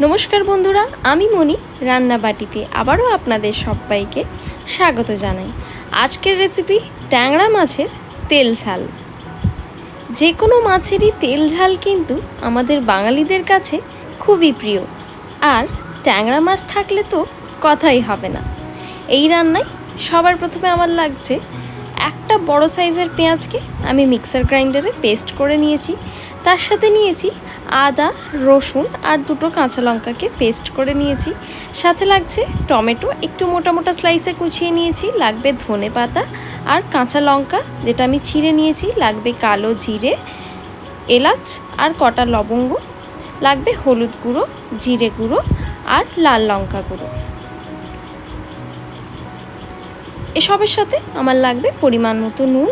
নমস্কার বন্ধুরা, আমি মনি রান্নাবাটিতে আবারও আপনাদের সবাইকে স্বাগত জানাই। আজকের রেসিপি ট্যাংরা মাছের তেল ঝাল। যে কোনো মাছেরই তেল ঝাল কিন্তু আমাদের বাঙালিদের কাছে খুবই প্রিয়, আর ট্যাংরা মাছ থাকলে তো কথাই হবে না। এই রান্নায় সবার প্রথমে আমার লাগছে একটা বড় সাইজের পেঁয়াজকে আমি মিক্সার গ্রাইন্ডারে পেস্ট করে নিয়েছি। তার সাথে নিয়েছি আদা, রসুন আর দুটো কাঁচা লঙ্কাকে পেস্ট করে নিয়েছি। সাথে লাগছে টমেটো, একটু মোটা মোটা স্লাইসে কুচিয়ে নিয়েছি। লাগবে ধনে পাতা আর কাঁচা লঙ্কা যেটা আমি ছিঁড়ে নিয়েছি। লাগবে কালো জিরে, এলাচ আর কটা লবঙ্গ। লাগবে হলুদ গুঁড়ো, জিরে গুঁড়ো আর লাল লঙ্কা গুঁড়ো। এসবের সাথে আমার লাগবে পরিমাণ মতো নুন।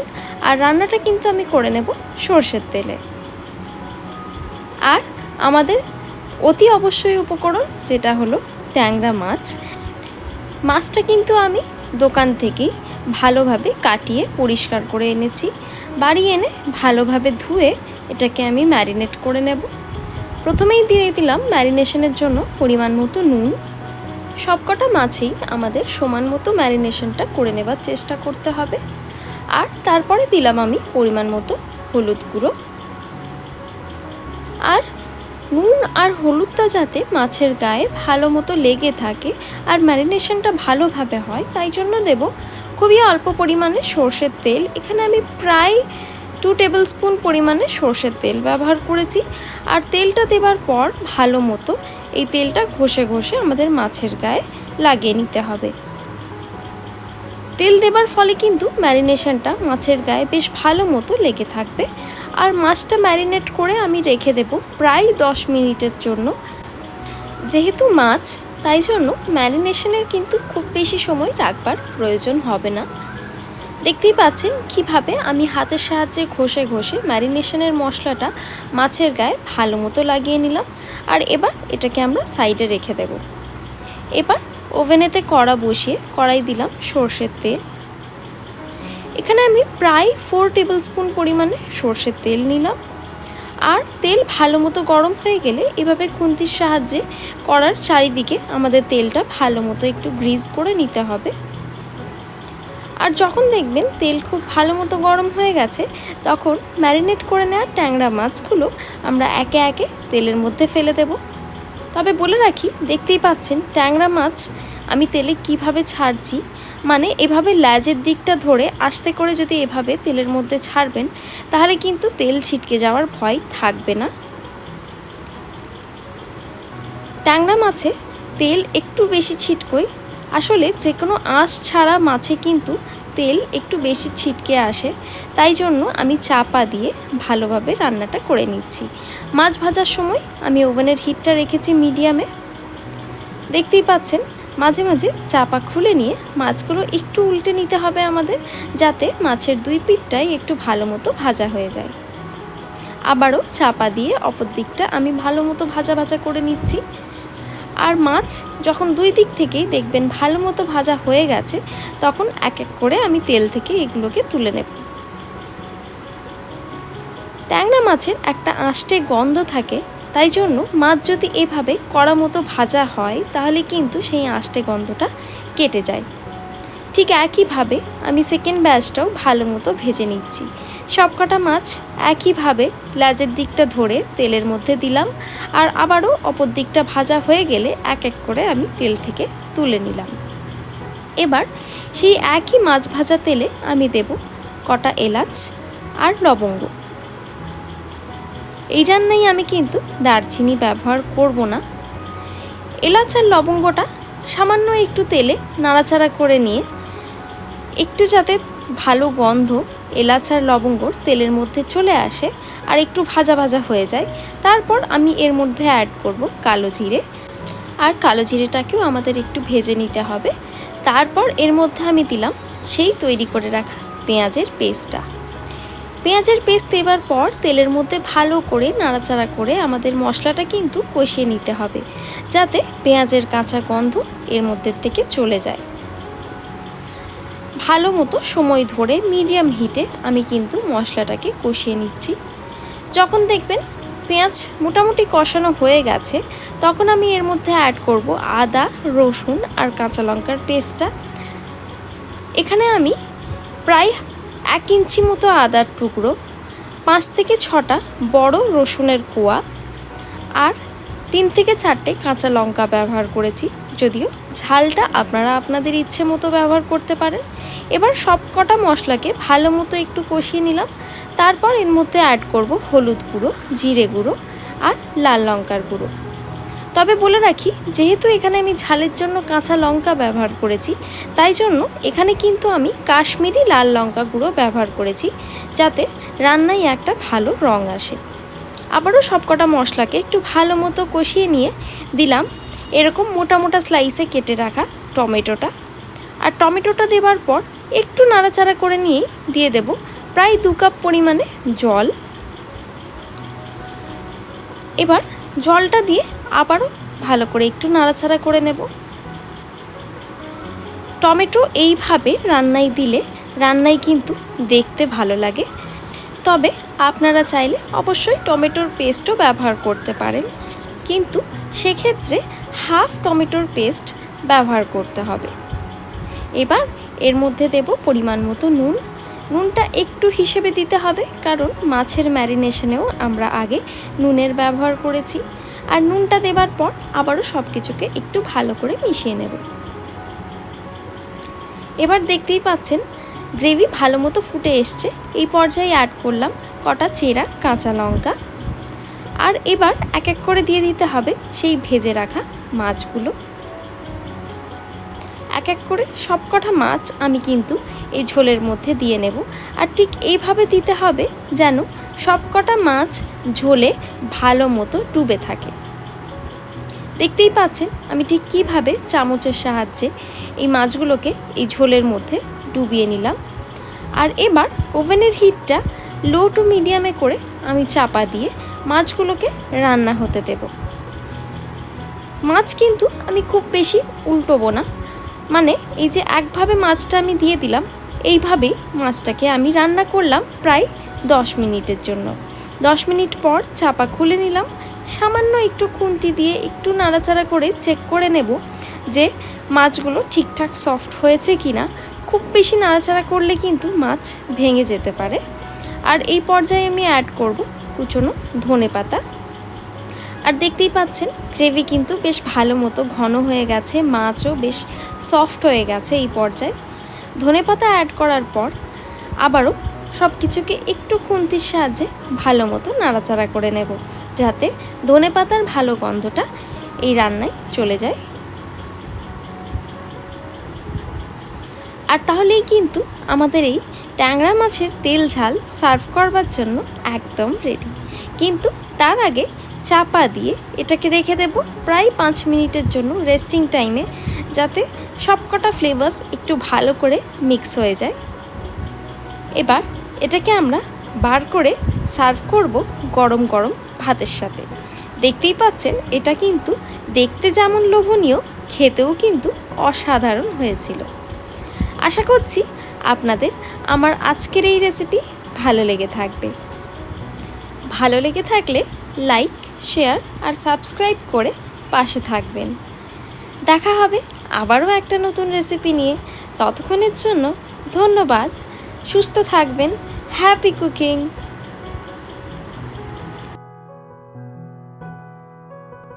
আর রান্নাটা কিন্তু আমি করে নেব সর্ষের তেলে। আর আমাদের অতি অবশ্যই উপকরণ যেটা হলো ট্যাংরা মাছ। মাছটা কিন্তু আমি দোকান থেকেই ভালোভাবে কাটিয়ে পরিষ্কার করে এনেছি। বাড়ি এনে ভালোভাবে ধুয়ে এটাকে আমি ম্যারিনেট করে নেব। প্রথমেই দিয়ে দিলাম ম্যারিনেশনের জন্য পরিমাণ মতো নুন। সবকটা মাছেই আমাদের সমান মতো ম্যারিনেশনটা করে নেবার চেষ্টা করতে হবে। আর তারপরে দিলাম আমি পরিমাণ মতো হলুদ গুঁড়ো। আর নুন আর হলুদটা যাতে মাছের গায়ে ভালো মতো লেগে থাকে আর ম্যারিনেশনটা ভালোভাবে হয়, তাই জন্য দেব খুবই অল্প পরিমাণে সর্ষের তেল। এখানে আমি প্রায় 2 টেবিল স্পুন পরিমাণে সর্ষের তেল ব্যবহার করেছি। আর তেলটা দেবার পর ভালো মতো এই তেলটা ঘষে ঘষে আমাদের মাছের গায়ে লাগিয়ে নিতে হবে। তেল দেবার ফলে কিন্তু ম্যারিনেশনটা মাছের গায়ে বেশ ভালো মতো লেগে থাকবে। আর মাছটা ম্যারিনেট করে আমি রেখে দেব প্রায় 10 মিনিটের জন্য। যেহেতু মাছ, তাই জন্য ম্যারিনেশনের কিন্তু খুব বেশি সময় রাখবার প্রয়োজন হবে না। দেখতেই পাচ্ছেন কিভাবে আমি হাতের সাহায্যে ঘষে ঘষে ম্যারিনেশনের মশলাটা মাছের গায়ে ভালো মতো লাগিয়ে নিলাম। আর এবার এটাকে আমরা সাইডে রেখে দেব। এবার ওভেনেতে কড়া বসিয়ে কড়াই দিলাম সর্ষের তেল। এখানে আমি প্রায় 4 টেবিল স্পুন পরিমাণে সর্ষের তেল নিলাম। আর তেল ভালো মতো গরম হয়ে গেলে এভাবে খুন্তির সাহায্যে কড়ার চারিদিকে আমাদের তেলটা ভালো মতো একটু গ্রিজ করে নিতে হবে। আর যখন দেখবেন তেল খুব ভালো মতো গরম হয়ে গেছে, তখন ম্যারিনেট করে নেওয়া ট্যাংরা মাছগুলো আমরা একে একে তেলের মধ্যে ফেলে দেব। তবে বলে রাখি, দেখতেই পাচ্ছেন ট্যাংরা মাছ আমি তেলে কিভাবে ছাড়ছি। মানে এভাবে ল্যাজের দিকটা ধরে আস্তে করে যদি এভাবে তেলের মধ্যে ছাড়বেন, তাহলে কিন্তু তেল ছিটকে যাওয়ার ভয় থাকবে না। ট্যাংরা মাছে তেল একটু বেশি ছিটকোয়। আসলে যে কোনো আঁশ ছাড়া মাছে কিন্তু তেল একটু বেশি ছিটকে আসে, তাই জন্য আমি চাপা দিয়ে ভালোভাবে রান্নাটা করে নিচ্ছি। মাছ ভাজার সময় আমি ওভেনের হিটটা রেখেছি মিডিয়ামে। দেখতেই পাচ্ছেন মাঝে মাঝে চাপা খুলে নিয়ে মাছগুলো একটু উল্টে নিতে হবে আমাদের, যাতে মাছের দুই পিঠটাই একটু ভালো মতো ভাজা হয়ে যায়। আবারও চাপা দিয়ে অপর দিকটা আমি ভালো মতো ভাজা ভাজা করে নিচ্ছি। আর মাছ যখন দুই দিক থেকেই দেখবেন ভালো মতো ভাজা হয়ে গেছে, তখন এক এক করে আমি তেল থেকে এগুলোকে তুলে নেব। ট্যাংরা মাছের একটা আঁশটে গন্ধ থাকে, তাই জন্য মাছ যদি এভাবে কড়া মতো ভাজা হয়, তাহলে কিন্তু সেই আঁশটে গন্ধটা কেটে যায়। ঠিক একইভাবে আমি সেকেন্ড ব্যাচটাও ভালো মতো ভেজে নিচ্ছি। সবকটা মাছ একইভাবে লেজের দিকটা ধরে তেলের মধ্যে দিলাম। আর আবারও অপর দিকটা ভাজা হয়ে গেলে এক এক করে আমি তেল থেকে তুলে নিলাম। এবার সেই একই মাছ ভাজা তেলে আমি দেব কটা এলাচ আর লবঙ্গ। এই রান্নায় আমি কিন্তু দারচিনি ব্যবহার করব না। এলাচ আর লবঙ্গটা সামান্য একটু তেলে নাড়াচাড়া করে নিয়ে একটু যাতে ভালো গন্ধ এলাচ আর লবঙ্গর তেলের মধ্যে চলে আসে আর একটু ভাজা ভাজা হয়ে যায়, তারপর আমি এর মধ্যে অ্যাড করব কালো জিরে। আর কালো জিরেটাকেও আমাদের একটু ভেজে নিতে হবে। তারপর এর মধ্যে আমি দিলাম সেই তৈরি করে রাখা পেঁয়াজের পেস্টটা। পেঁয়াজের পেস্ট দেওয়ার পর তেলের মধ্যে ভালো করে নাড়াচাড়া করে আমাদের মশলাটা কিন্তু কষিয়ে নিতে হবে, যাতে পেঁয়াজের কাঁচা গন্ধ এর মধ্যে থেকে চলে যায়। ভালো মতো সময় ধরে মিডিয়াম হিটে আমি কিন্তু মশলাটাকে কষিয়ে নিচ্ছি। যখন দেখবেন পেঁয়াজ মোটামুটি কষানো হয়ে গেছে, তখন আমি এর মধ্যে অ্যাড করব আদা, রসুন আর কাঁচা লঙ্কার পেস্টটা। এখানে আমি প্রায় 1 ইঞ্চি মতো আদার টুকরো, 5 থেকে 6টা বড় রসুনের কোয়া আর 3 থেকে 4টে কাঁচা লঙ্কা ব্যবহার করেছি, যদিও ঝালটা আপনারা আপনাদের ইচ্ছে মতো ব্যবহার করতে পারেন। এবার সব কটা মশলাকে ভালো মতো একটু কষিয়ে নিলাম। তারপর এর মধ্যে অ্যাড করব হলুদ গুঁড়ো, জিরে গুঁড়ো আর লাল লঙ্কার গুঁড়ো। তবে বলে রাখি, যেহেতু এখানে আমি ঝালের জন্য কাঁচা লঙ্কা ব্যবহার করেছি, তাই জন্য এখানে কিন্তু আমি কাশ্মীরি লাল লঙ্কা গুঁড়ো ব্যবহার করেছি, যাতে রান্নায় একটা ভালো রং আসে। আবারও সবকটা মশলাকে একটু ভালো মতো কষিয়ে নিয়ে দিলাম এরকম মোটা মোটা স্লাইসে কেটে রাখা টমেটোটা। আর টমেটোটা দেওয়ার পর একটু নাড়াচাড়া করে নিয়েই দিয়ে দেব প্রায় 2 কাপ পরিমাণে জল। এবার জলটা দিয়ে আবারও ভালো করে একটু নাড়াচাড়া করে নেব। টমেটো এইভাবে রান্নায় দিলে রান্নায় কিন্তু দেখতে ভালো লাগে। তবে আপনারা চাইলে অবশ্যই টমেটোর পেস্টও ব্যবহার করতে পারেন, কিন্তু সেক্ষেত্রে হাফ টমেটোর পেস্ট ব্যবহার করতে হবে। এবার এর মধ্যে দেব পরিমাণ মতো নুন। নুনটা একটু হিসেবে দিতে হবে, কারণ মাছের ম্যারিনেশনেও আমরা আগে নুনের ব্যবহার করেছি। আর নুনটা দেবার পর আবারও সব কিছুকে একটু ভালো করে মিশিয়ে নেব। এবার দেখতেই পাচ্ছেন গ্রেভি ভালো মতো ফুটে এসছে। এই পর্যায়ে অ্যাড করলাম কটা চেরা কাঁচা লঙ্কা। আর এবার এক এক করে দিয়ে দিতে হবে সেই ভেজে রাখা মাছগুলো। এক এক করে সব কটা মাছ আমি কিন্তু এই ঝোলের মধ্যে দিয়ে নেব। আর ঠিক এইভাবে দিতে হবে যেন সব কটা মাছ ঝোলে ভালো মতো ডুবে থাকে। দেখতেই পাচ্ছেন আমি ঠিক কীভাবে চামচের সাহায্যে এই মাছগুলোকে এই ঝোলের মধ্যে ডুবিয়ে নিলাম। আর এবার ওভেনের হিটটা লো টু মিডিয়ামে করে আমি চাপা দিয়ে মাছগুলোকে রান্না হতে দেব। মাছ কিন্তু আমি খুব বেশি উল্টোবো না, মানে এই যে একভাবে মাছটা আমি দিয়ে দিলাম, এইভাবেই মাছটাকে আমি রান্না করলাম প্রায় 10 মিনিটের জন্য। 10 মিনিট পর চাপা খুলে নিলাম। সামান্য একটু খুন্তি দিয়ে একটু নাড়াচাড়া করে চেক করে নেব যে মাছগুলো ঠিকঠাক সফট হয়েছে কি না। খুব বেশি নাড়াচাড়া করলে কিন্তু মাছ ভেঙে যেতে পারে। আর এই পর্যায়ে আমি অ্যাড করব কুচনো ধনেপাতা। আর দেখতেই পাচ্ছেন গ্রেভি কিন্তু বেশ ভালো মতো ঘন হয়ে গেছে, মাছও বেশ সফট হয়ে গেছে। এই পর্যায়ে ধনেপাতা অ্যাড করার পর আবারও সব কিছুকে একটু খুন্তির সাহায্যে ভালো মতো নাড়াচাড়া করে নেব, যাতে ধনেপাতার ভালো গন্ধটা এই রান্নায় চলে যায়। আর তাহলেই কিন্তু আমাদের এই ট্যাংরা মাছের তেল ঝাল সার্ভ করবার জন্য একদম রেডি। কিন্তু তার আগে চাপা দিয়ে এটাকে রেখে দেব প্রায় 5 মিনিটের জন্য রেস্টিং টাইমে, যাতে সবকটা ফ্লেভার্স একটু ভালো করে মিক্স হয়ে যায়। এবার এটাকে আমরা বার করে সার্ভ করব গরম গরম ভাতের সাথে। দেখতেই পাচ্ছেন এটা কিন্তু দেখতে যেমন লোভনীয়, খেতেও কিন্তু অসাধারণ হয়েছিল। আশা করছি আপনাদের আমার আজকের এই রেসিপি ভালো লেগে থাকবে। ভালো লেগে থাকলে লাইক, শেয়ার আর সাবস্ক্রাইব করে পাশে থাকবেন। দেখা হবে আবারও একটা নতুন রেসিপি নিয়ে। ততক্ষণের জন্য ধন্যবাদ। সুস্থ থাকবেন। Happy cooking.